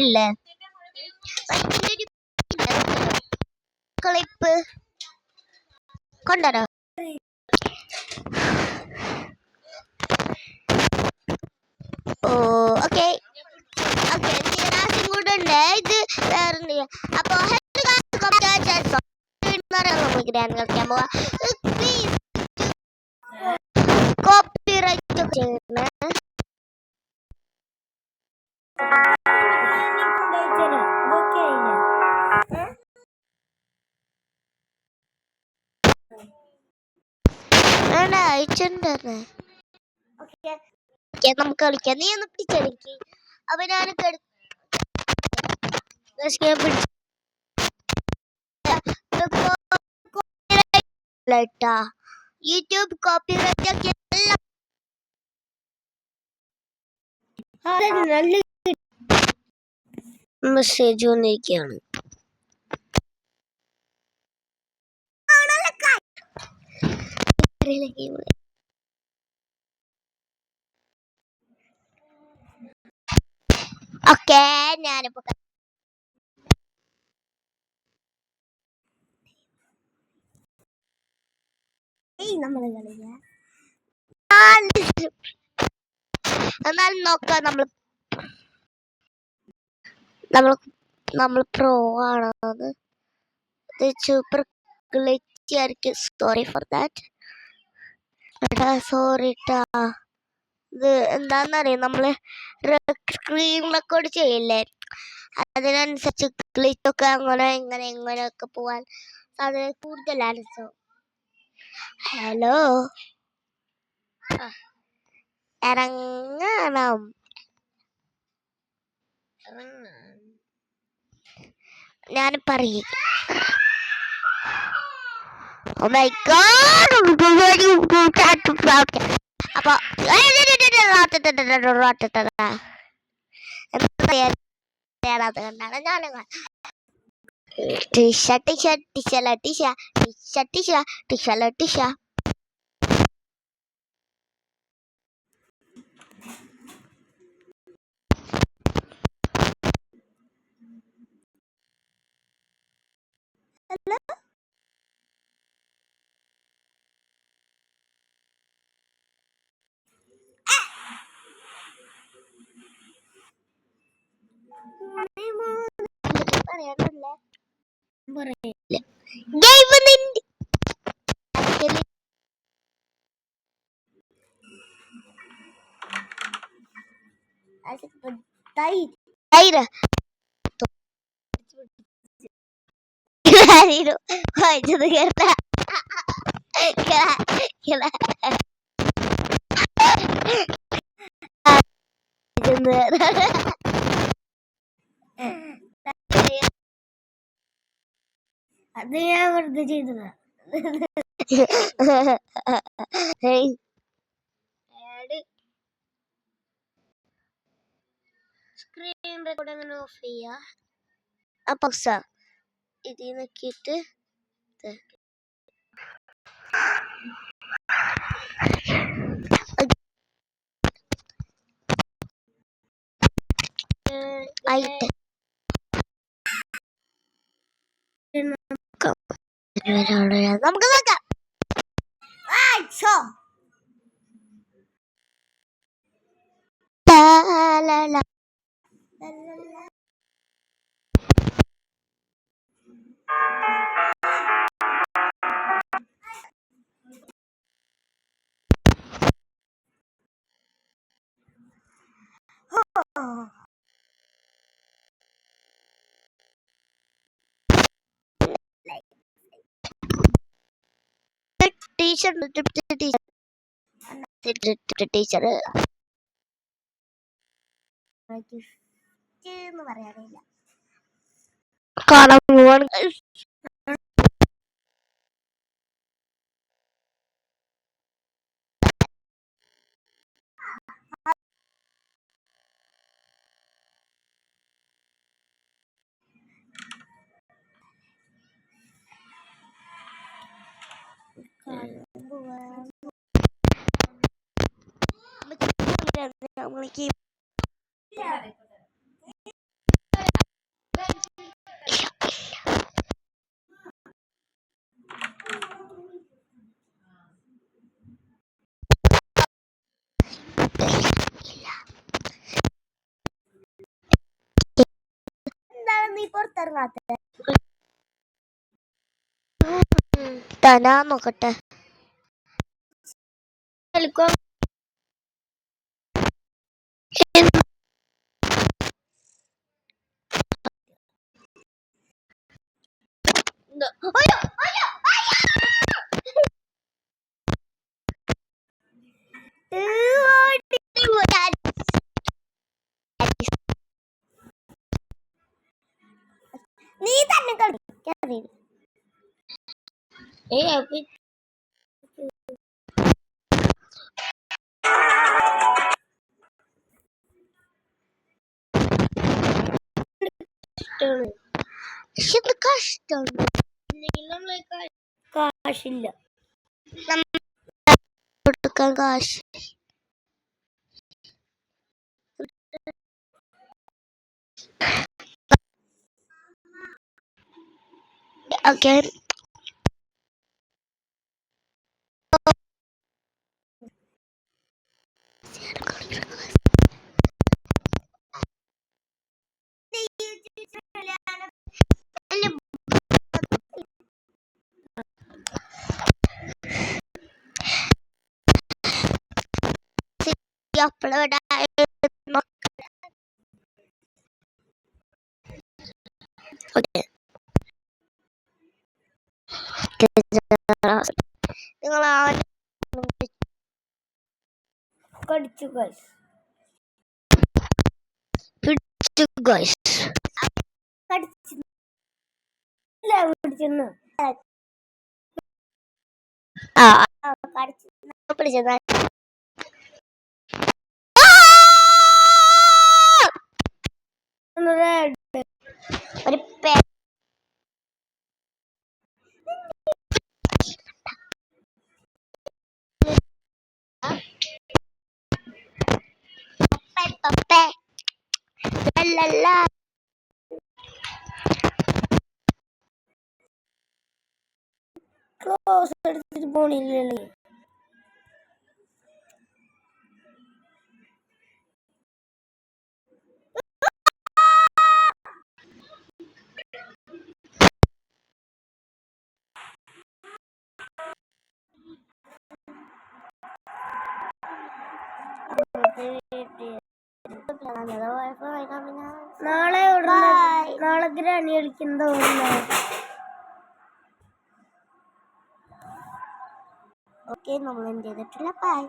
കണ്ടില്ലേ clip കൊണ്ടുവരോ? Okay okay കൂടെ ഉണ്ട് ഇത് വേറെ. അപ്പൊ കളിക്കാൻ പോവാ. കോപ്പിറൈറ്റ് ചെയ്യണേ. അയച്ചിട്ടുണ്ടേ. നമുക്ക് കളിക്കാം. നീ ഒന്ന് പിടിച്ചെടുക്കി. അപ്പൊ ഞാൻ യൂട്യൂബ് കോപ്പിറൈറ്റ് ഒക്കെ നല്ല മെസ്സേജ് വന്നിരിക്കുകയാണ്. ഓക്കെ ഞാനിപ്പോ നമ്മള് കളിക്കാം. എന്നാലും നോക്കാം. നമ്മൾ പ്രോ ആണത്. സൂപ്പർ ഗ്ലിച്ച് ആയിരിക്കും. Sorry for that. സോറി ട്ടാ. ഇത് എന്താന്നറിയാം, നമ്മള് സ്ക്രീൻ റെക്കോർഡ് ചെയ്യില്ലേ, അതിനനുസരിച്ച് ഗ്ലിച്ചൊക്കെ അങ്ങനെ ഇങ്ങനെയൊക്കെ പോവാൻ സാധ്യത കൂടുതലാണ്. സോ ഹലോ ഇറങ്ങണം. ഞാൻ പറയും. Oh my God! അപ്പൊ അത് ഞാൻ വെറുതെ ചെയ്തതാ. സ്ക്രീൻ റെക്കോർഡ് എങ്ങനെ ഓഫ് ചെയ്യാ? അപ്പൊ ഇത് നോക്കിയിട്ട് ആയിട്ട് നമുക്ക് നോക്കാം. ടീച്ചർ എന്ന് പറയാറില്ല. കാണാൻ പോവാണ്. പുറത്തിറങ്ങാത്ത തനാ നോക്കട്ടെ. നീ തന്നെ കളി. കഷ്ടമാണ്. കാശില്ല കൊടുക്കാൻ കാശ്. ഓക്കെ അപ്പളോടെ ഓക്കെ നിങ്ങൾ കടിച്ചു ഗൈസ്. പിടിച്ചു ഗൈസ്. കടിച്ചു പിടിച്ചെന്ന്. ആ കടിച്ചു പിടിച്ചതാ. ഒരു ക്ലോസ് എടുത്തിട്ട് പോണില്ലല്ലേ. നാളെ ഗ്രാനി കളിക്കുന്നതോ. ഓക്കെ നമ്മൾ എന്ത് ചെയ്തിട്ടില്ല. ബൈ.